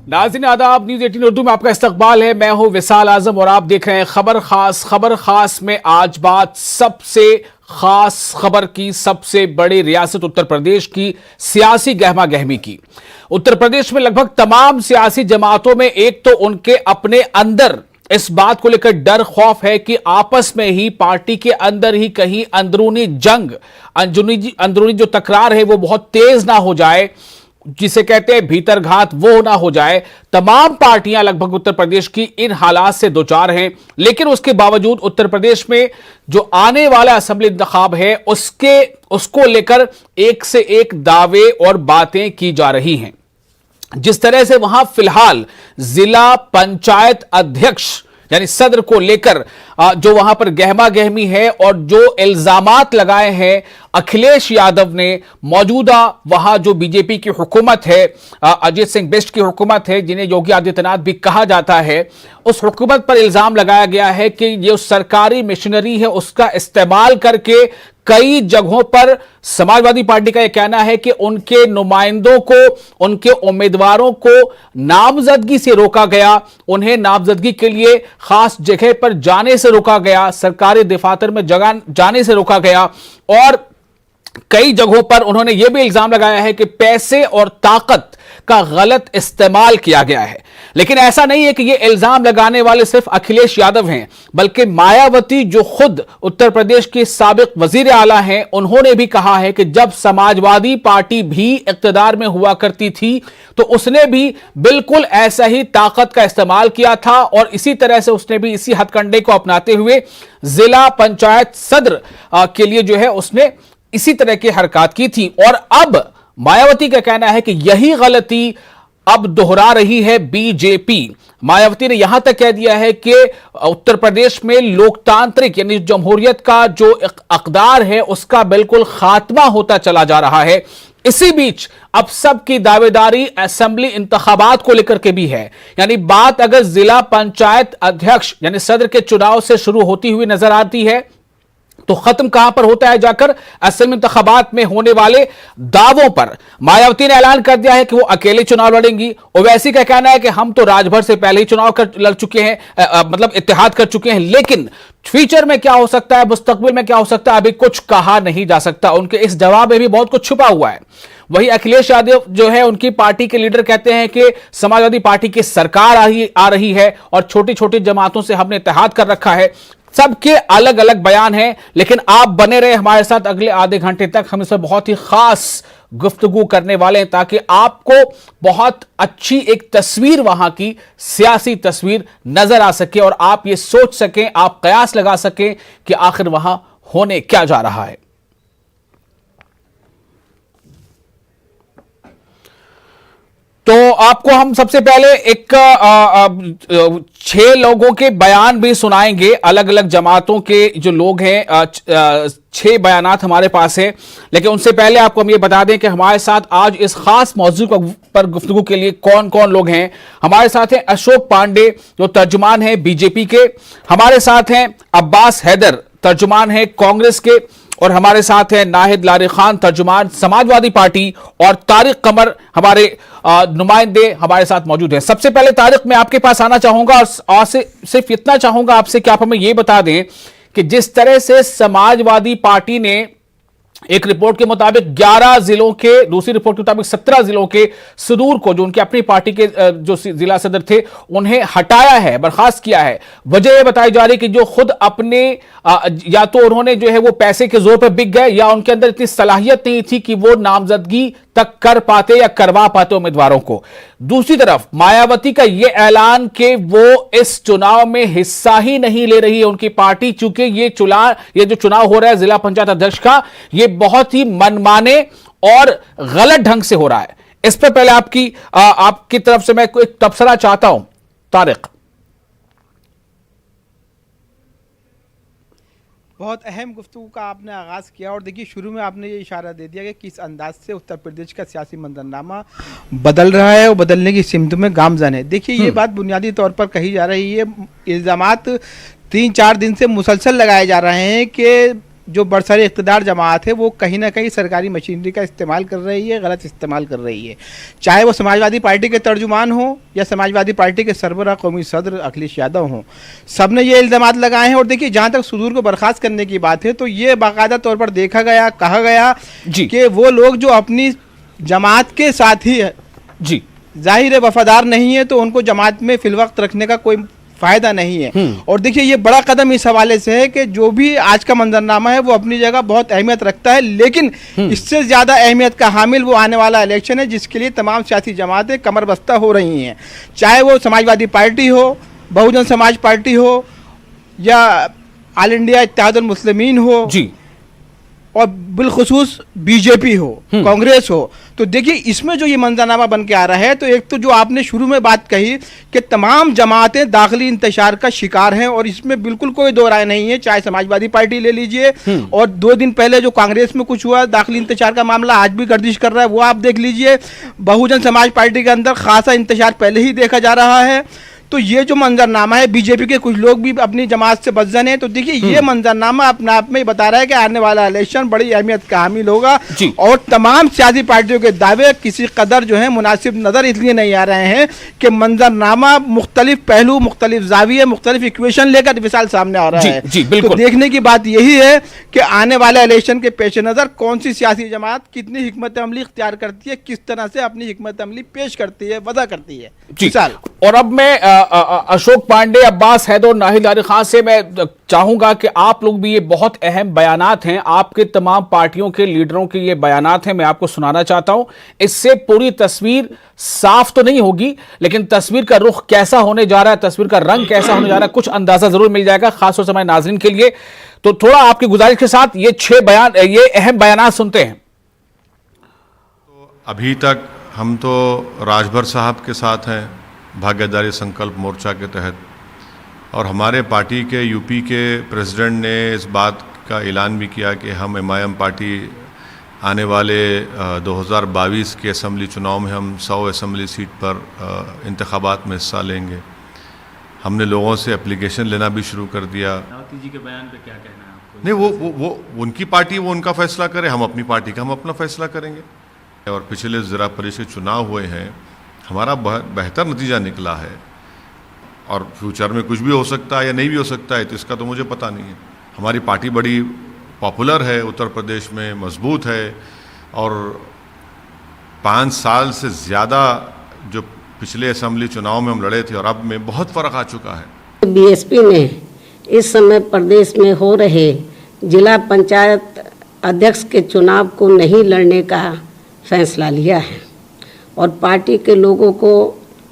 नाज़रीन आदाब, न्यूज़ 18 उर्दू में आपका इस्तकबाल है। मैं हूं विसाल आजम और आप देख रहे हैं खबर खास। खबर खास में आज बात सबसे खास खबर की, सबसे बड़ी रियासत उत्तर प्रदेश की सियासी गहमा गहमी की। उत्तर प्रदेश में लगभग तमाम सियासी जमातों में एक तो उनके अपने अंदर इस बात को लेकर डर खौफ है कि आपस में ही पार्टी के अंदर ही कहीं अंदरूनी जंग, अंदरूनी जो तकरार है वो बहुत तेज ना हो जाए, जिसे कहते हैं भीतर घात, वो ना हो जाए। तमाम पार्टियां लगभग उत्तर प्रदेश की इन हालात से दो चार हैं, लेकिन उसके बावजूद उत्तर प्रदेश में जो आने वाला असेंबली इंतखाब है उसको लेकर एक से एक दावे और बातें की जा रही हैं। जिस तरह से वहां फिलहाल जिला पंचायत अध्यक्ष यानी सदर को लेकर जो वहां पर गहमा गहमी है और जो इल्जामात लगाए हैं अखिलेश यादव ने, मौजूदा वहां जो बीजेपी की हुकूमत है, अजीत सिंह बिष्ट की हुकूमत है, जिन्हें योगी आदित्यनाथ भी कहा जाता है, उस हुकूमत पर इल्जाम लगाया गया है कि जो सरकारी मशीनरी है उसका इस्तेमाल करके कई जगहों पर समाजवादी पार्टी का यह कहना है कि उनके नुमाइंदों को, उनके उम्मीदवारों को नामजदगी से रोका गया, उन्हें नामजदगी के लिए खास जगह पर जाने से रोका गया, सरकारी दफातर में जगह जाने से रोका गया। और कई जगहों पर उन्होंने यह भी इल्जाम लगाया है कि पैसे और ताकत का गलत इस्तेमाल किया गया है। लेकिन ऐसा नहीं है कि यह इल्जाम लगाने वाले सिर्फ अखिलेश यादव हैं, बल्कि मायावती जो खुद उत्तर प्रदेश की साबिक वजीर आला हैं, उन्होंने भी कहा है कि जब समाजवादी पार्टी भी इक्तदार में हुआ करती थी तो उसने भी बिल्कुल ऐसा ही ताकत का इस्तेमाल किया था और इसी तरह से उसने भी इसी हथकंडे को अपनाते हुए जिला पंचायत सदर के लिए जो है उसने इसी तरह की हरकत की थी। और अब मायावती का कहना है कि यही गलती अब दोहरा रही है बीजेपी। मायावती ने यहां तक कह दिया है कि उत्तर प्रदेश में लोकतांत्रिक यानी जमहूरियत का जो अक़दार है उसका बिल्कुल खात्मा होता चला जा रहा है। इसी बीच अब सबकी दावेदारी असेंबली इंतखाबात को लेकर के भी है, यानी बात अगर जिला पंचायत अध्यक्ष यानी सदर के चुनाव से शुरू होती हुई नजर आती है तो खत्म कहां पर होता है जाकर असेंबली इंतखाबात में होने वाले दावों पर। मायावती ने ऐलान कर दिया है कि वो अकेले चुनाव लड़ेंगी। ओवैसी का कहना है कि हम तो राजभर से पहले ही चुनाव लड़ चुके हैं, मतलब इत्तेहाद कर चुके हैं, लेकिन फ्यूचर में क्या हो सकता है, मुस्तकबिल में क्या हो सकता है, अभी कुछ कहा नहीं जा सकता। उनके इस जवाब में भी बहुत कुछ छुपा हुआ है। वही अखिलेश यादव जो है उनकी पार्टी के लीडर कहते हैं कि समाजवादी पार्टी की सरकार आ रही है और छोटी छोटी जमातों से हमने इत्तेहाद कर रखा है। सबके अलग अलग बयान हैं, लेकिन आप बने रहे हमारे साथ अगले आधे घंटे तक। हम इसमें बहुत ही खास गुफ्तगू करने वाले हैं ताकि आपको बहुत अच्छी एक तस्वीर, वहां की सियासी तस्वीर नजर आ सके और आप ये सोच सकें, आप कयास लगा सकें कि आखिर वहां होने क्या जा रहा है। तो आपको हम सबसे पहले एक 6 लोगों के बयान भी सुनाएंगे, अलग अलग जमातों के जो लोग हैं। 6 बयानात हमारे पास है, लेकिन उनसे पहले आपको हम ये बता दें कि हमारे साथ आज इस खास मौजू पर गुफ्तगू के लिए कौन कौन लोग हैं। हमारे साथ हैं अशोक पांडे जो तर्जुमान हैं बीजेपी के, हमारे साथ हैं अब्बास हैदर तर्जुमान हैं कांग्रेस के, और हमारे साथ हैं नाहिद लारी खान तर्जुमान समाजवादी पार्टी, और तारिक कमर हमारे नुमाइंदे हमारे साथ मौजूद हैं। सबसे पहले तारिक, मैं आपके पास आना चाहूंगा और सिर्फ इतना चाहूंगा आपसे कि आप हमें यह बता दें कि जिस तरह से समाजवादी पार्टी ने एक रिपोर्ट के मुताबिक 11 जिलों के, दूसरी रिपोर्ट के मुताबिक 17 जिलों के सदूर को, जो उनकी अपनी पार्टी के जो जिला सदर थे, उन्हें हटाया है, बर्खास्त किया है। वजह यह बताई जा रही कि जो खुद अपने या तो उन्होंने जो है वो पैसे के जोर पर बिक गए या उनके अंदर इतनी सलाहियत नहीं थी कि वो नामजदगी तक कर पाते या करवा पाते उम्मीदवारों को। दूसरी तरफ मायावती का यह ऐलान कि वो इस चुनाव में हिस्सा ही नहीं ले रही है उनकी पार्टी, चूंकि ये जो चुनाव हो रहा है जिला पंचायत अध्यक्ष का, ये बहुत ही मनमाने और गलत ढंग से हो रहा है। इस पर पहले आपकी तरफ से मैं एक तबसरा चाहता हूं तारिक। बहुत अहम गुफ्तगू का आपने आगाज़ किया और देखिए शुरू में आपने ये इशारा दे दिया कि किस अंदाज से उत्तर प्रदेश का सियासी मंजरनामा बदल रहा है और बदलने की सिमत में गामजन है। देखिए ये बात बुनियादी तौर पर कही जा रही है, इल्ज़ामात 3-4 दिन से मुसलसल लगाए जा रहे हैं कि जो बरसरे इक़्तिदार जमात है वो कहीं ना कहीं सरकारी मशीनरी का इस्तेमाल कर रही है, गलत इस्तेमाल कर रही है। चाहे वो समाजवादी पार्टी के तर्जुमान हो या समाजवादी पार्टी के सरबराह कौमी सदर अखिलेश यादव हों, सब ने ये इल्ज़ामात लगाए हैं। और देखिए, जहाँ तक सुदूर को बर्खास्त करने की बात है तो ये बाकायदा तौर पर देखा गया, कहा गया कि वो लोग जो अपनी जमात के साथी है, जी, जाहिर है वफादार नहीं है, तो उनको जमात में फिलवक्त रखने का कोई फायदा नहीं है। और देखिए, ये बड़ा कदम इस हवाले से है कि जो भी आज का मंजरनामा है वो अपनी जगह बहुत अहमियत रखता है, लेकिन इससे ज़्यादा अहमियत का हामिल वो आने वाला इलेक्शन है जिसके लिए तमाम सियासी जमातें कमर बस्ता हो रही हैं। चाहे वो समाजवादी पार्टी हो, बहुजन समाज पार्टी हो या ऑल इंडिया इत्तेहादुल मुस्लिमीन हो जी, और बिलखुसूस बीजेपी हो, कांग्रेस हो। तो देखिए, इसमें जो ये मंजरनामा बन के आ रहा है, तो एक तो जो आपने शुरू में बात कही कि तमाम जमातें दाखिली इंतशार का शिकार हैं और इसमें बिल्कुल कोई दो राय नहीं है। चाहे समाजवादी पार्टी ले लीजिए, और 2 दिन पहले जो कांग्रेस में कुछ हुआ, दाखिली इंतशार का मामला आज भी गर्दिश कर रहा है, वो आप देख लीजिए। बहुजन समाज पार्टी के अंदर खासा इंतशार पहले ही देखा जा रहा है। तो ये जो मंजरनामा है, बीजेपी के कुछ लोग भी अपनी जमात से बदजन है। तो देखिए, ये मंजरनामा अपने आप में ही बता रहा है कि आने वाला इलेक्शन बड़ी अहमियत का हामिल होगा। और तमाम सियासी पार्टियों के दावे किसी कदर जो है मुनासिब नज़र इसलिए नहीं आ रहे हैं कि मंजरनामा मुख्तलिफ पहलू, मुख्तलिफ जाविये, मुख्तलिफ इक्वेशन लेकर विशाल सामने आ रहा है। तो देखने की बात यही है कि आने वाले इलेक्शन के पेश नज़र कौन सी सियासी जमात कितनी हिकमत अमली इख्तियार करती है, किस तरह से अपनी हिकमत अमली पेश करती है, वजह करती है। विशाल, और अब मैं अशोक पांडे, अब्बास हैदर और नाहिद आरिफ खान से मैं चाहूंगा कि आप लोग भी, ये बहुत अहम बयानात हैं, आपके तमाम पार्टियों के लीडरों के ये बयानात हैं, मैं आपको सुनाना चाहता हूं। इससे पूरी तस्वीर साफ तो नहीं होगी, लेकिन तस्वीर का रुख कैसा होने जा रहा है, तस्वीर का रंग कैसा होने जा रहा है, कुछ अंदाजा जरूर मिल जाएगा, खासतौर से हमारे नाज़रीन के लिए। तो थोड़ा आपकी गुजारिश के साथ ये 6 बयान, ये अहम बयानात सुनते हैं। तो अभी तक हम तो राजभर साहब के साथ हैं भागीदारी संकल्प मोर्चा के तहत, और हमारे पार्टी के यूपी के प्रेसिडेंट ने इस बात का ऐलान भी किया कि हम एमआईएम पार्टी आने वाले 2022 के असम्बली चुनाव में हम 100 असम्बली सीट पर इंतखाबात में हिस्सा लेंगे। हमने लोगों से एप्लीकेशन लेना भी शुरू कर दिया। रावती जी के बयान पे क्या कहना है आपको? नहीं, वो उनकी पार्टी, वो उनका फैसला करे, हम अपनी पार्टी का हम अपना फैसला करेंगे। और पिछले ज़िला परिषद चुनाव हुए हैं, हमारा बेहतर नतीजा निकला है, और फ्यूचर में कुछ भी हो सकता है या नहीं भी हो सकता है, तो इसका तो मुझे पता नहीं है। हमारी पार्टी बड़ी पॉपुलर है, उत्तर प्रदेश में मजबूत है, और 5 साल से ज़्यादा जो पिछले असम्बली चुनाव में हम लड़े थे और अब में बहुत फ़र्क आ चुका है। बीएसपी ने इस समय प्रदेश में हो रहे जिला पंचायत अध्यक्ष के चुनाव को नहीं लड़ने का फैसला लिया है, और पार्टी के लोगों को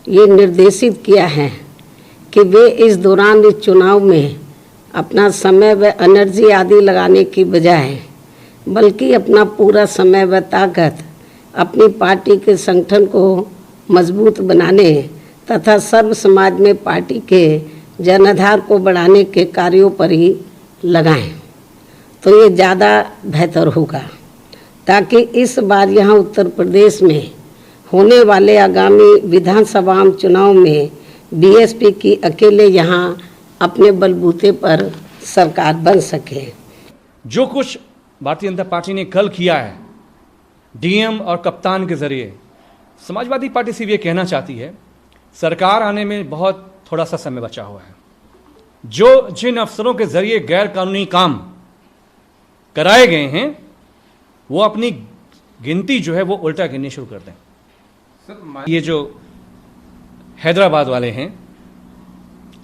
ये निर्देशित किया है कि वे इस दौरान इस चुनाव में अपना समय व एनर्जी आदि लगाने की बजाय बल्कि अपना पूरा समय व ताकत अपनी पार्टी के संगठन को मजबूत बनाने तथा सर्व समाज में पार्टी के जनाधार को बढ़ाने के कार्यों पर ही लगाएं, तो ये ज़्यादा बेहतर होगा, ताकि इस बार यहाँ उत्तर प्रदेश में होने वाले आगामी विधानसभा चुनाव में बीएसपी की अकेले यहाँ अपने बलबूते पर सरकार बन सके। जो कुछ भारतीय जनता पार्टी ने कल किया है डीएम और कप्तान के जरिए, समाजवादी पार्टी सिर्फ ये कहना चाहती है सरकार आने में बहुत थोड़ा सा समय बचा हुआ है। जो जिन अफसरों के जरिए गैर कानूनी काम कराए गए हैं वो अपनी गिनती जो है वो उल्टा गिननी शुरू कर दें। ये जो हैदराबाद वाले हैं,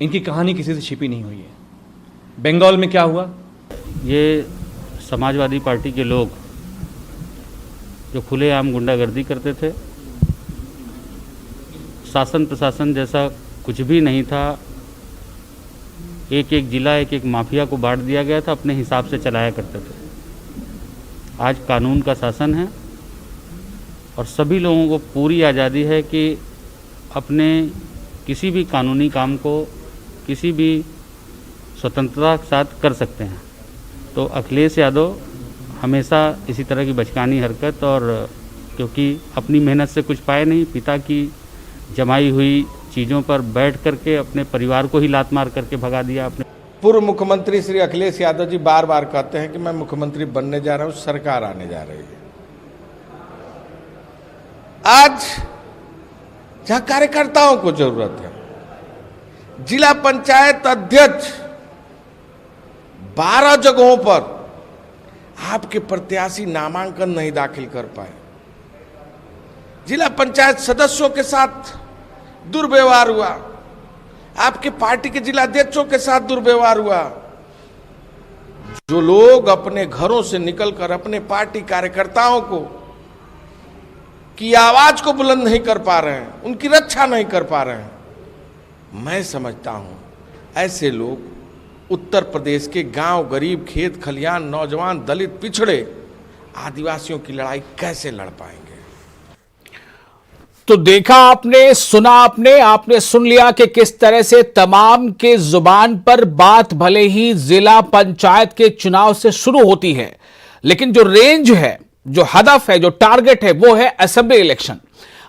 इनकी कहानी किसी से छिपी नहीं हुई है। बंगाल में क्या हुआ, ये समाजवादी पार्टी के लोग जो खुलेआम गुंडागर्दी करते थे, शासन प्रशासन जैसा कुछ भी नहीं था, एक एक जिला एक एक माफिया को बांट दिया गया था, अपने हिसाब से चलाया करते थे। आज कानून का शासन है और सभी लोगों को पूरी आज़ादी है कि अपने किसी भी कानूनी काम को किसी भी स्वतंत्रता के साथ कर सकते हैं। तो अखिलेश यादव हमेशा इसी तरह की बचकानी हरकत, और क्योंकि अपनी मेहनत से कुछ पाए नहीं, पिता की जमाई हुई चीज़ों पर बैठ करके अपने परिवार को ही लात मार करके भगा दिया। अपने पूर्व मुख्यमंत्री श्री अखिलेश यादव जी बार बार कहते हैं कि मैं मुख्यमंत्री बनने जा रहा हूं, सरकार आने जा रही है। आज जहां कार्यकर्ताओं को जरूरत है, जिला पंचायत अध्यक्ष 12 जगहों पर आपके प्रत्याशी नामांकन नहीं दाखिल कर पाए, जिला पंचायत सदस्यों के साथ दुर्व्यवहार हुआ, आपके पार्टी के जिला अध्यक्षों के साथ दुर्व्यवहार हुआ। जो लोग अपने घरों से निकलकर अपने पार्टी कार्यकर्ताओं को की आवाज को बुलंद नहीं कर पा रहे हैं, उनकी रक्षा नहीं कर पा रहे हैं, मैं समझता हूं ऐसे लोग उत्तर प्रदेश के गांव, गरीब, खेत खलियान, नौजवान, दलित, पिछड़े, आदिवासियों की लड़ाई कैसे लड़ पाएंगे। तो देखा आपने, सुना आपने सुन लिया कि किस तरह से तमाम के जुबान पर बात भले ही जिला पंचायत के चुनाव से शुरू होती है, लेकिन जो रेंज है, जो हदफ है, जो टारगेट है, वो है असेंबली इलेक्शन।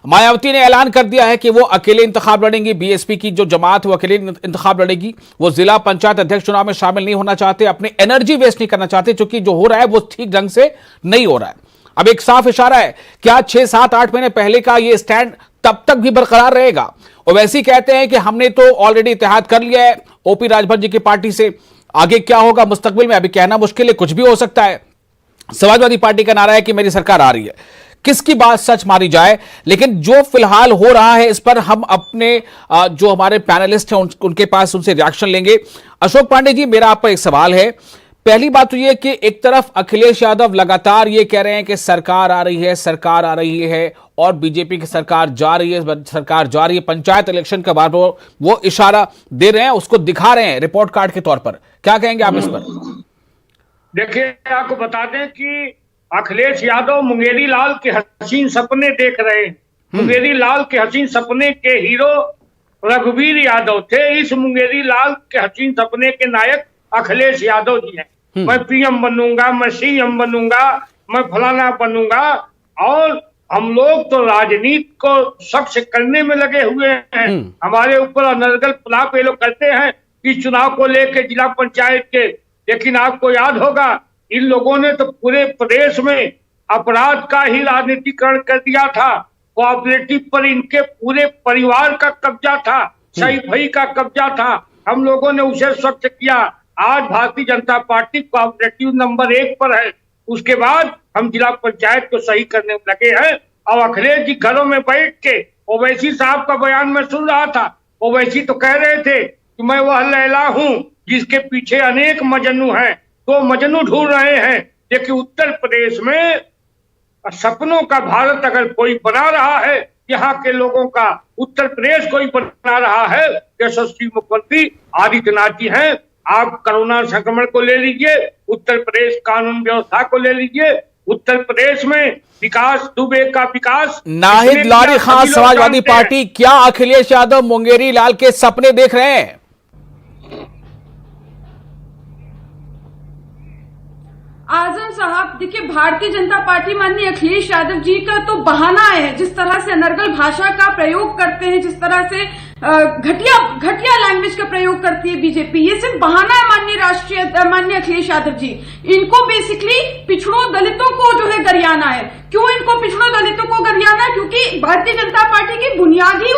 मायावती ने ऐलान कर दिया है कि वो अकेले इंतखाब लड़ेंगी। बीएसपी की जो जमात वो अकेले इंतखाब लड़ेगी। वो जिला पंचायत अध्यक्ष चुनाव में शामिल नहीं होना चाहते, अपनी एनर्जी वेस्ट नहीं करना चाहते, क्योंकि जो हो रहा है वो ठीक ढंग से नहीं हो रहा है। अब एक साफ इशारा है, क्या 6, 7, 8 महीने पहले का ये स्टैंड तब तक भी बरकरार रहेगा? ओवैसी कहते हैं कि हमने तो ऑलरेडी इत्तेहाद कर लिया है ओपी राजभर जी की पार्टी से, आगे क्या होगा मुस्तकबिल में अभी कहना मुश्किल है, कुछ भी हो सकता है। समाजवादी पार्टी का नारा है कि मेरी सरकार आ रही है। किसकी बात सच मानी जाए, लेकिन जो फिलहाल हो रहा है इस पर हम अपने जो हमारे पैनलिस्ट हैं उनके पास उनसे रिएक्शन लेंगे। अशोक पांडे जी, मेरा आप पर एक सवाल है। पहली बात तो यह कि एक तरफ अखिलेश यादव लगातार ये कह रहे हैं कि सरकार आ रही है, सरकार आ रही है, और बीजेपी की सरकार जा रही है, सरकार जा रही है। पंचायत इलेक्शन के बाद वो इशारा दे रहे हैं, उसको दिखा रहे हैं रिपोर्ट कार्ड के तौर पर। क्या कहेंगे आप इस पर? देखिए, आपको बता दें कि अखिलेश यादव मुंगेरी लाल के हसीन सपने देख रहे हैं। मुंगेरी लाल के हसीन सपने के हीरो रघुवीर यादव थे। इस मुंगेरी लाल के हसीन सपने के नायक अखिलेश यादव जी हैं। मैं पीएम बनूंगा, मैं सीएम बनूंगा, मैं फलाना बनूंगा। और हम लोग तो राजनीति को सख्त करने में लगे हुए हैं। हमारे ऊपर अनर्गल प्रलाप ये लोग करते हैं कि चुनाव को लेकर जिला पंचायत के, लेकिन आपको याद होगा इन लोगों ने तो पूरे प्रदेश में अपराध का ही राजनीतिकरण कर दिया था। कोऑपरेटिव पर इनके पूरे परिवार का कब्जा था, सही भाई का कब्जा था। हम लोगों ने उसे स्वच्छ किया। आज Bharatiya Janata party cooperative number 1 पर है। उसके बाद हम जिला पंचायत को सही करने में लगे हैं। और अखिलेश जी घरों में बैठ के ओवैसी साहब का बयान में सुन रहा था। ओवैसी तो कह रहे थे कि मैं वह लैला हूं जिसके पीछे अनेक मजनू हैं, तो मजनू ढूंढ रहे हैं। देखिए, उत्तर प्रदेश में सपनों का भारत अगर कोई बना रहा है, यहाँ के लोगों का उत्तर प्रदेश कोई बना रहा है, यशस्वी मुख्यमंत्री आदित्यनाथ जी हैं। आप कोरोना संक्रमण को ले लीजिए, उत्तर प्रदेश कानून व्यवस्था को ले लीजिए, उत्तर प्रदेश में विकास, दुबे का विकास। नाहिद लारी खान, समाजवादी पार्टी, क्या अखिलेश यादव मुंगेरी लाल के सपने देख रहे हैं? आजम साहब, देखिए, भारतीय जनता पार्टी माननीय अखिलेश यादव जी का तो बहाना है। जिस तरह से अनर्गल भाषा का प्रयोग करते हैं, जिस तरह से घटिया लैंग्वेज का प्रयोग करती है बीजेपी, ये सिर्फ बहाना है माननीय अखिलेश यादव जी। इनको बेसिकली पिछड़ों दलितों को जो है गरियाना है। क्यों इनको पिछड़ों दलितों को गरियाना है? क्योंकि भारतीय जनता पार्टी की बुनियाद ही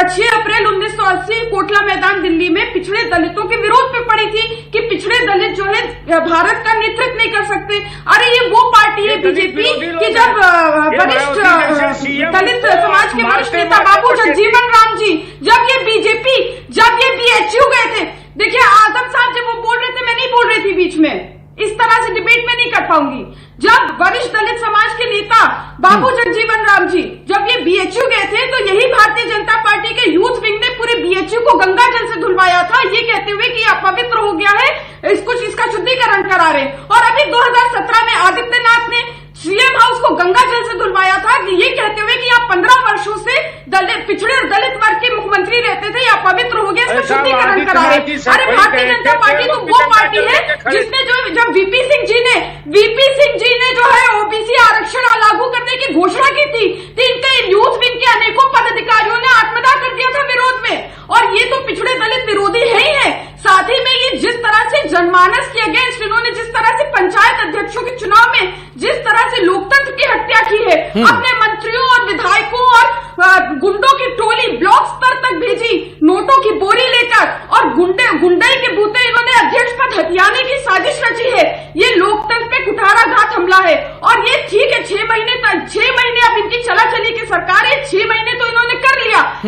6 अप्रैल 1980 कोटला मैदान दिल्ली में पिछड़े दलितों के विरोध पे पड़ी थी कि पिछड़े दलित जो है भारत का नेतृत्व नहीं कर सकते। अरे ये वो पार्टी है बीजेपी कि जब वरिष्ठ दलित समाज के वरिष्ठ नेता बाबू जगजीवन राम जी, जब ये बीएचयू गए थे। देखिए, आजम साहब जब वो बोल रहे थे, मैं नहीं बोल रही थी बीच में, इस तरह से डिबेट में नहीं कर पाऊंगी। जब वरिष्ठ दलित समाज के नेता बाबू जगजीवन राम जी जब ये बीएचयू गए थे, तो यही भारतीय जनता पार्टी के यूथ विंग ने पूरे बीएचयू को गंगा जल से धुलवाया था, ये कहते हुए कि अपवित्र हो गया है, इसका शुद्धिकरण करा रहे। और अभी 2017 में आदित्यनाथ ने सीएम हाउस को गंगा जल से धुलवाया था, कि ये कहते हुए कि आप 15 वर्षों से पिछड़े दलित वर्ग के मुख्यमंत्री रहते थे, या पवित्र हो गया, इसका शुद्धिकरण करा रहे। अरे भारतीय जनता पार्टी तो वो पार्टी है जिसने जब वीपी सिंह जी ने जो है ओबीसी आरक्षण लागू करने की घोषणा की थी,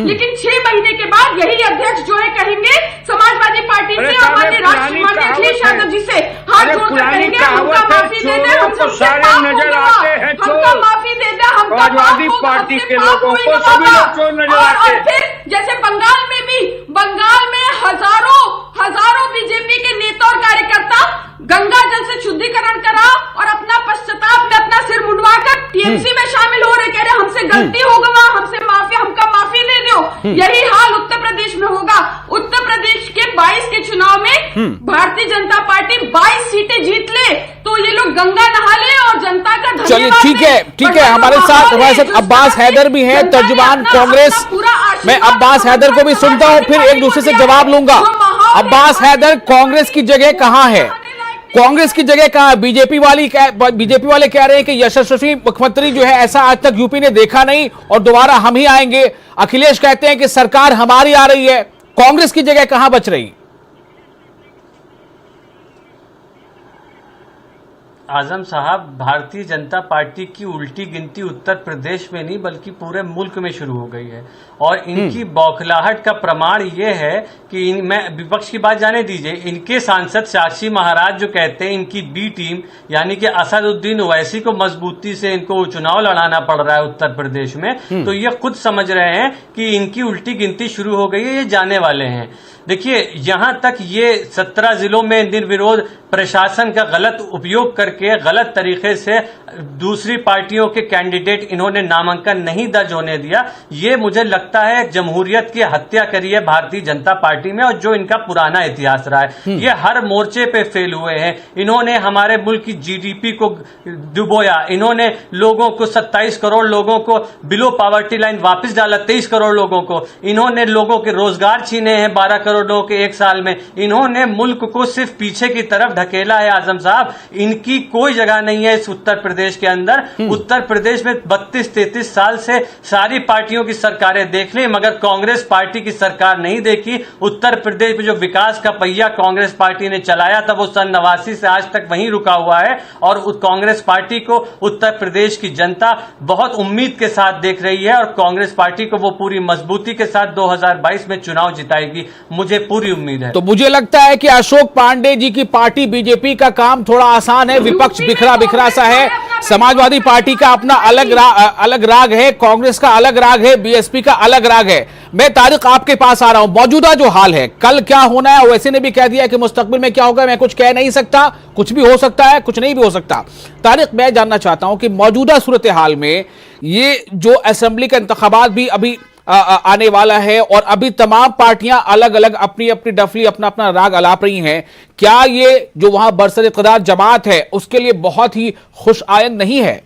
लेकिन 6 महीने के बाद यही अध्यक्ष जो है कहेंगे समाजवादी पार्टी से और माननीय राष्ट्रपति अखिलेश यादव जी से हाथ जोड़कर कहेंगे हमका माफी दे दे, हम सबसे पाप हो गया, हमका माफी दे दे, हमका समाजवादी पार्टी के लोगों को सभी लोग चोर नजर आते हैं। फिर जैसे बंगाल में हजारों बीजेपी के नेता और कार्यकर्ता गंगा जल से शुद्धिकरण करा और अपना पश्चाताप में अपना सिर मुंडवाकर टीएमसी में शामिल हो रहे, कह रहे हमसे गलती हो गया, हमका माफी दे दो। यही हाल उत्तर प्रदेश में होगा। उत्तर प्रदेश के 22 के चुनाव में भारतीय जनता पार्टी 22 सीटें जीत ले तो ये लोग गंगा नहा ले और जनता का धन्यवाद। चलिए ठीक है हमारे साथ अब्बास हैदर भी हैं, तर्जुमान कांग्रेस। मैं अब्बास हैदर को भी सुनता हूं, फिर एक दूसरे से जवाब लूंगा। अब्बास हैदर, कांग्रेस की जगह कहां है? कांग्रेस की जगह कहां है? बीजेपी वाले कह रहे हैं कि यशस्वी मुख्यमंत्री जो है ऐसा आज तक यूपी ने देखा नहीं और दोबारा हम ही आएंगे। अखिलेश कहते हैं कि सरकार हमारी आ रही है। कांग्रेस की जगह कहां बच रही? आजम साहब, भारतीय जनता पार्टी की उल्टी गिनती उत्तर प्रदेश में नहीं बल्कि पूरे मुल्क में शुरू हो गई है और इनकी बौखलाहट का प्रमाण ये है कि मैं विपक्ष की बात जाने दीजिए, इनके सांसद शाशी महाराज जो कहते हैं इनकी बी टीम यानी कि असदुद्दीन ओवैसी को मजबूती से इनको चुनाव लड़ाना पड़ रहा है उत्तर प्रदेश में, तो ये खुद समझ रहे हैं कि इनकी उल्टी गिनती शुरू हो गई है, ये जाने वाले हैं। देखिए, यहां तक ये 17 जिलों में निर्विरोध प्रशासन का गलत उपयोग करके गलत तरीके से दूसरी पार्टियों के कैंडिडेट इन्होंने नामांकन नहीं दर्ज होने दिया। ये मुझे लगता है जमहूरियत की हत्या करी है भारतीय जनता पार्टी में और जो इनका पुराना इतिहास रहा है। ये हर मोर्चे पे फेल हुए हैं। इन्होंने हमारे मुल्क की जीडीपी को डुबोया, इन्होंने लोगों को 27 करोड़ लोगों को बिलो पॉवर्टी लाइन वापस डाला, 23 करोड़ लोगों को। इन्होंने लोगों के रोजगार छीने हैं 12 करोड़ लोगों के एक साल में। इन्होंने मुल्क को सिर्फ पीछे की तरफ ढकेला है। आजम साहब, इनकी कोई जगह नहीं है इस उत्तर प्रदेश के अंदर। उत्तर प्रदेश में 32-33 साल से सारी पार्टियों की सरकारें देख ली मगर कांग्रेस पार्टी की सरकार नहीं देखी। उत्तर प्रदेश में जो विकास का पहिया कांग्रेस पार्टी ने चलाया था वो सन 89 से आज तक वहीं रुका हुआ है और कांग्रेस पार्टी को उत्तर प्रदेश की जनता बहुत उम्मीद के साथ देख रही है और कांग्रेस पार्टी को वो पूरी मजबूती के साथ 2022 में चुनाव जिताएगी, मुझे पूरी उम्मीद है। तो मुझे लगता है कि अशोक पांडे जी की पार्टी बीजेपी का काम थोड़ा आसान है। विपक्ष बिखरा सा है। समाजवादी पार्टी का अपना अलग राग है, कांग्रेस का अलग राग है, बीएसपी का अलग राग है। मैं तारिक आपके पास आ रहा हूं। मौजूदा जो हाल है, कल क्या होना है, वैसे ने भी कह दिया कि मुस्तकबिल में क्या होगा मैं कुछ कह नहीं सकता, कुछ भी हो सकता है, कुछ नहीं भी हो सकता। तारिक, मैं जानना चाहता हूं कि मौजूदा सूरत हाल में ये जो असेंबली का इंतखाबात भी अभी आने वाला है और अभी तमाम पार्टियां अलग अलग अपनी अपनी डफली अपना अपना राग अलाप रही हैं, क्या ये जो वहां बरसर इक़्तिदार जमात है उसके लिए बहुत ही खुश आयन नहीं है?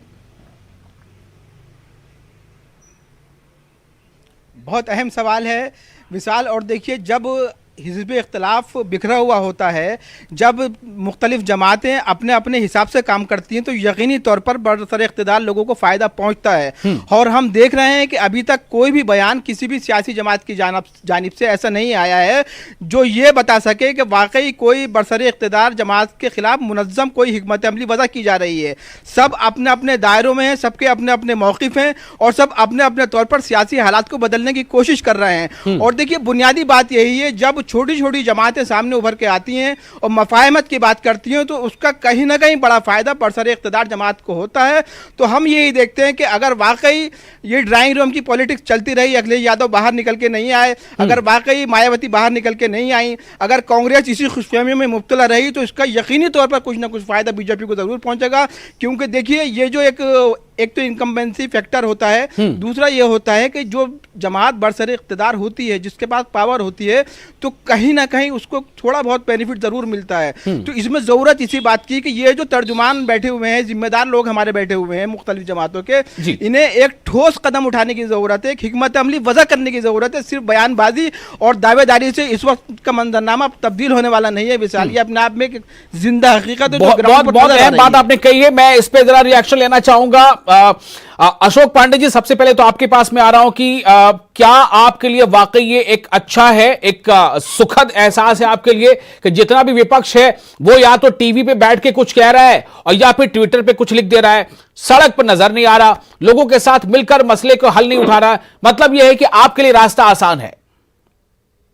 बहुत अहम सवाल है विशाल। और देखिए, जब हिज़्ब इख्तलाफ बिखरा हुआ होता है, जब मुख्तलिफ जमातें अपने अपने हिसाब से काम करती हैं तो यकीनी तौर पर बरसर इख्तिदार लोगों को फ़ायदा पहुंचता है। और हम देख रहे हैं कि अभी तक कोई भी बयान किसी भी सियासी जमात की जानिब से ऐसा नहीं आया है जो ये बता सके कि वाकई कोई बरसर इख्तिदार जमात के खिलाफ मुनज़्ज़म कोई हिकमत अमली वज़ा की जा रही है। सब अपने अपने दायरों में हैं, सबके अपने अपने मौक़िफ़ हैं और सब अपने अपने तौर पर सियासी हालात को बदलने की कोशिश कर रहे हैं। और देखिए, बुनियादी बात यही है, जब छोटी छोटी जमातें सामने उभर के आती हैं और मफाहमत की बात करती हैं तो उसका कहीं ना कहीं बड़ा फायदा बरसर इख्तिदार जमात को होता है। तो हम यही देखते हैं कि अगर वाकई ये ड्राइंग रूम की पॉलिटिक्स चलती रही, अखिलेश यादव बाहर निकल के नहीं आए, अगर वाकई मायावती बाहर निकल के नहीं आई, अगर कांग्रेस इसी खुशफहमी में मुब्तला रही तो इसका यकीनी तौर पर कुछ ना कुछ फायदा बीजेपी को जरूर पहुंचेगा। क्योंकि देखिए, ये जो एक तो इनकम्बेंसी फैक्टर होता है, दूसरा ये होता है कि जो जमात बरसर इख्तिदार होती है, जिसके पास पावर होती है, तो कहीं ना कहीं उसको थोड़ा बहुत बेनिफिट जरूर मिलता है। तो इसमें ज़रूरत इसी बात की कि ये जो तर्जुमान बैठे हुए हैं, जिम्मेदार लोग हमारे बैठे हुए हैं मुख्तलिफ जमातों के, इन्हें एक ठोस कदम उठाने की ज़रूरत है, एक हिकमत अमली वज़ा करने की ज़रूरत है। सिर्फ बयानबाजी और दावेदारी से इस वक्त का मंजरनामा तब्दील होने वाला नहीं है विशाल। ये अपने आप में एक जिंदा हकीकत है। बहुत अहम बात आपने कही है, मैं इस पर जरा रिएक्शन लेना चाहूंगा। अशोक पांडे जी, सबसे पहले तो आपके पास में आ रहा हूं कि क्या आपके लिए वाकई ये एक अच्छा है, एक सुखद एहसास है आपके लिए कि जितना भी विपक्ष है वो या तो टीवी पे बैठ के कुछ कह रहा है और या फिर ट्विटर पे कुछ लिख दे रहा है, सड़क पर नजर नहीं आ रहा, लोगों के साथ मिलकर मसले को हल नहीं उठा रहा। मतलब यह है कि आपके लिए रास्ता आसान है।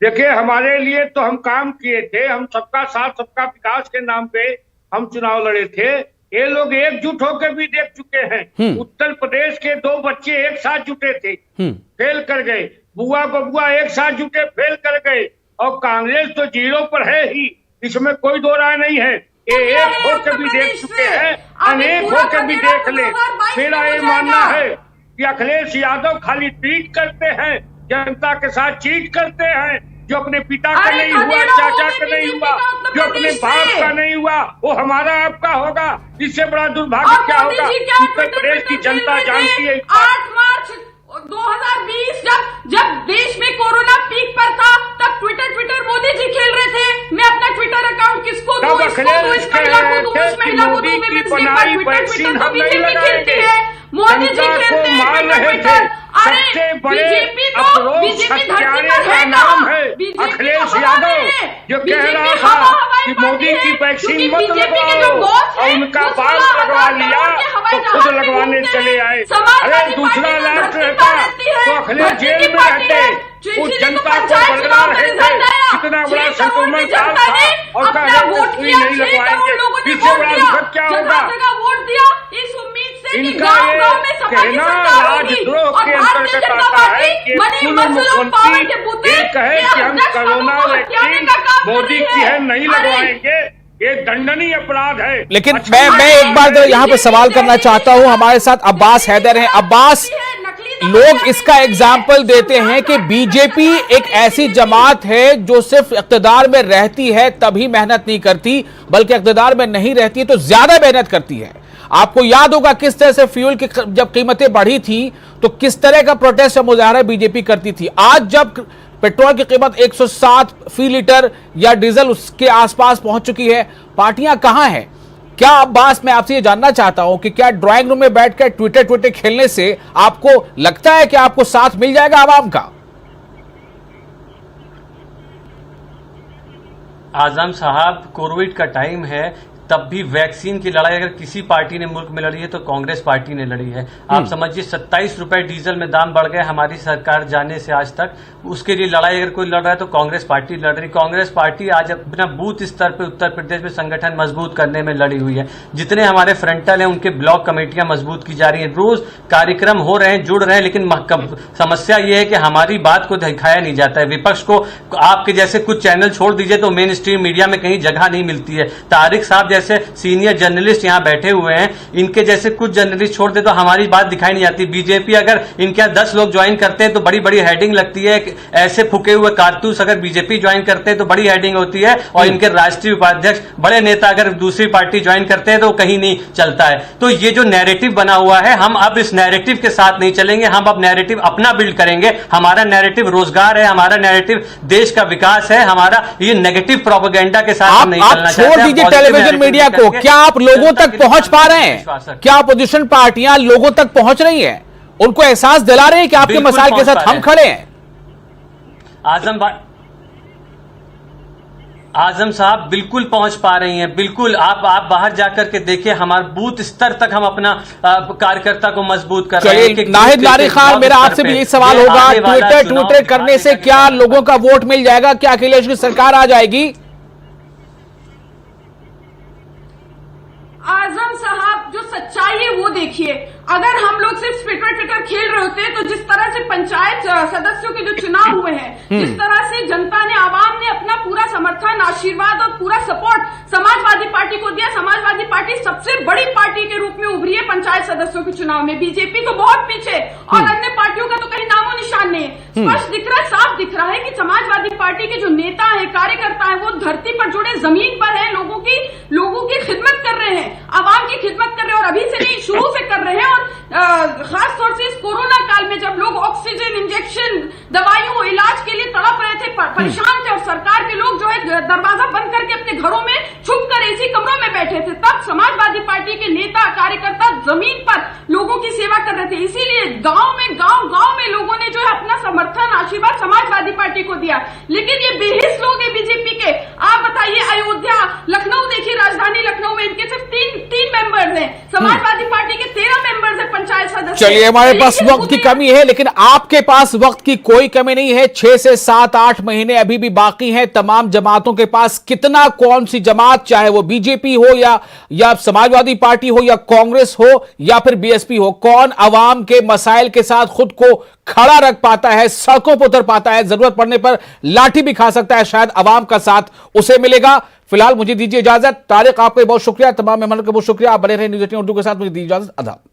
देखिए, हमारे लिए तो हम काम किए थे, हम सबका साथ सबका विकास के नाम पे हम चुनाव लड़े थे। ये लोग एकजुट होकर भी देख चुके हैं। उत्तर प्रदेश के 2 बच्चे एक साथ जुटे थे, फेल कर गए। बुआ बबुआ एक साथ जुटे, फेल कर गए। और कांग्रेस तो 0 पर है ही, इसमें कोई दो राय नहीं है। ये एक होकर भी देख चुके हैं, अनेक होकर भी देख ले। मेरा ये मानना है कि अखिलेश यादव खाली ट्वीट करते हैं, जनता के साथ चीट करते हैं। जो अपने पिता का नहीं हुआ, चाचा का नहीं हुआ, जो अपने बाप का नहीं हुआ, वो हमारा आपका होगा। इससे बड़ा दुर्भाग्य क्या होगा? उत्तर प्रदेश की जनता जानती है। 8 मार्च 2020 जब देश में कोरोना पीक पर था, तब ट्विटर मोदी जी खेल रहे थे। मैं अपना ट्विटर अकाउंट किसको दूं, इस महिला को दूं, उस महिला को दूं। ट्विटर तो बीजेपी खेलती है, मोदी जी खेलते हैं ट्विटर। सबसे बड़े अफरोज हत्यारे का नाम है अखिलेश यादव, जो कह रहा था कि मोदी की वैक्सीन मत लगवाओ और उनका बाप लगवा लिया तो खुद लगवाने चले आए। अरे दूसरा लास्ट रहता तो अखिलेश जेल में रहते, उस जनता को बरकरार रहे थे। इतना बड़ा संक्रमण काल था और कहा सुई नहीं लगवाएंगे। इससे बड़ा दुखद क्या होगा? इनका ये कहना राजद्रोह के अंतर्गत आता है कि पूर्व मुख्यमंत्री ये कहे कि हम कोरोना वैक्सीन मोदी की है नहीं लगवाएंगे, ये दंडनीय अपराध है। लेकिन मैं एक बार यहाँ पे सवाल करना चाहता हूँ। हमारे साथ अब्बास हैदर हैं। अब्बास, लोग इसका एग्जाम्पल देते हैं कि बीजेपी एक ऐसी जमात है जो सिर्फ इख्तिदार में रहती है तभी मेहनत नहीं करती, बल्कि इख्तिदार में नहीं रहती है तो ज्यादा मेहनत करती है। आपको याद होगा किस तरह से फ्यूल की जब कीमतें बढ़ी थी तो किस तरह का प्रोटेस्ट या मुजाहरा बीजेपी करती थी। आज जब पेट्रोल की कीमत 107 फी लीटर या डीजल उसके आसपास पहुंच चुकी है, पार्टियां कहां हैं? क्या अब्बास, मैं आपसे ये जानना चाहता हूं कि क्या ड्राइंग रूम में बैठकर ट्विटर खेलने से आपको लगता है कि आपको साथ मिल जाएगा आवाम का? आजम साहब, कोविड का टाइम है, तब भी वैक्सीन की लड़ाई अगर किसी पार्टी ने मुल्क में लड़ी है तो कांग्रेस पार्टी ने लड़ी है। आप समझिए 27 रुपए डीजल में दाम बढ़ गए हमारी सरकार जाने से आज तक। उसके लिए लड़ाई अगर कोई लड़ रहा है तो कांग्रेस पार्टी लड़ रही। कांग्रेस पार्टी आज अपना बूथ स्तर पर उत्तर प्रदेश में संगठन मजबूत करने में लड़ी हुई है। जितने हमारे फ्रंटल हैं उनके ब्लॉक कमेटियां मजबूत की जा रही है, रोज कार्यक्रम हो रहे हैं, जुड़ रहे हैं। लेकिन समस्या ये है कि हमारी बात को दिखाया नहीं जाता है। विपक्ष को आपके जैसे कुछ चैनल छोड़ दीजिए तो मेन स्ट्रीम मीडिया में कहीं जगह नहीं मिलती है। तारिक साहब जैसे सीनियर जर्नलिस्ट यहां बैठे हुए हैं, इनके जैसे कुछ जर्नलिस्ट छोड़ दे तो हमारी बात दिखाई नहीं जाती। बीजेपी अगर इनके 10 लोग ज्वाइन करते हैं तो बड़ी बड़ी हेडिंग लगती है। ऐसे फूके हुए कारतूस अगर बीजेपी ज्वाइन करते हैं तो बड़ी हेडिंग होती है, और इनके राष्ट्रीय उपाध्यक्ष बड़े नेता अगर दूसरी पार्टी ज्वाइन करते हैं तो कहीं नहीं चलता है। तो ये जो नैरेटिव बना हुआ है, हम अब इस नैरेटिव के साथ नहीं चलेंगे। हम अब नैरेटिव अपना बिल्ड करेंगे। हमारा नैरेटिव रोजगार है, हमारा नैरेटिव देश का विकास है। हमारा ये नेगेटिव प्रोपेगेंडा के साथ नहीं चलना चाहते। छोड़ दीजिए टेलीविजन मीडिया को, क्या आप लोगों तक पहुंच पा रहे हैं? क्या अपोजिशन पार्टियां लोगों तक पहुंच रही हैं? उनको एहसास दिला रहे हैं कि आपके मसाइल के साथ हम खड़े हैं? आजम साहब बिल्कुल पहुंच पा रही हैं, बिल्कुल। आप बाहर जाकर के देखिए, हमारे बूथ स्तर तक हम अपना कार्यकर्ता को मजबूत कर रहे हैं। नाहिद लारी खान, मेरा आपसे भी यही सवाल होगा, ट्विटर करने से क्या लोगों का वोट मिल जाएगा? क्या अखिलेश की सरकार आ जाएगी? आजम साहब, जो सच्चाई है वो देखिए। अगर हम लोग सिर्फ ट्विटर खेल रहे होते हैं तो जिस तरह से पंचायत सदस्यों के जो चुनाव हुए हैं, जिस तरह से जनता ने, आवाम ने अपना पूरा समर्थन, आशीर्वाद और पूरा सपोर्ट समाजवादी पार्टी को दिया। समाजवादी पार्टी सबसे बड़ी पार्टी के रूप में उभरी है पंचायत सदस्यों के चुनाव में। बीजेपी तो बहुत पीछे, और अन्य पार्टियों का तो कहीं नामो निशान नहीं है। स्पष्ट दिख रहा है, साफ दिख रहा है कि समाजवादी पार्टी के जो नेता है, कार्यकर्ता है, वो धरती पर जुड़े, जमीन पर है, लोगों की खिदमत कर रहे हैं, आवाम की खिदमत कर रहे हैं, और अभी से नहीं, शुरू से कर रहे हैं। खास तौर से इस कोरोना काल में जब लोग ऑक्सीजन, इंजेक्शन, दवाइयों, इलाज के लिए तड़प रहे थे, परेशान थे, और सरकार के लोग जो है दरवाजा बंद करके अपने घरों में छुप कर एसी कमरों में बैठे थे, तब वक्त समाजवादी पार्टी के नेता कार्यकर्ता जमीन पर लोगों की सेवा कर रहे थे, इसीलिए गांव में लोगों ने जो है अपना समर्थन आशीर्वाद समाजवादी पार्टी को दिया। लेकिन ये बेहिस लोग हैं बीजेपी के। आप बताइए, अयोध्या, लखनऊ देखिए, राजधानी लखनऊ में इनके सिर्फ तीन मेंबर्स हैं, समाजवादी पार्टी के 13 मेंबर्स हैं पंचायत सदस्य। चलिए, हमारे पास वक्त की कमी है, लेकिन आपके पास वक्त की कोई कमी नहीं है। 6 से 7-8 महीने अभी भी बाकी हैं। तमाम जमातों के पास कितना, कौन सी जमात, चाहे वो बीजेपी हो या समाजवादी पार्टी हो या कांग्रेस हो या फिर बीएसपी हो, कौन अवाम के मसाइल के साथ खुद को खड़ा रख पाता है, सड़कों पर उतर पाता है, जरूरत पड़ने पर लाठी भी खा सकता है, शायद अवाम का साथ उसे मिलेगा। फिलहाल मुझे दीजिए इजाजत। तारिक, आपका बहुत शुक्रिया, तमाम मेहमानों का बहुत शुक्रिया। आप बने रहे न्यूज़ 18 उर्दू के साथ। मुझे दीजिए इजाजत। आदाब।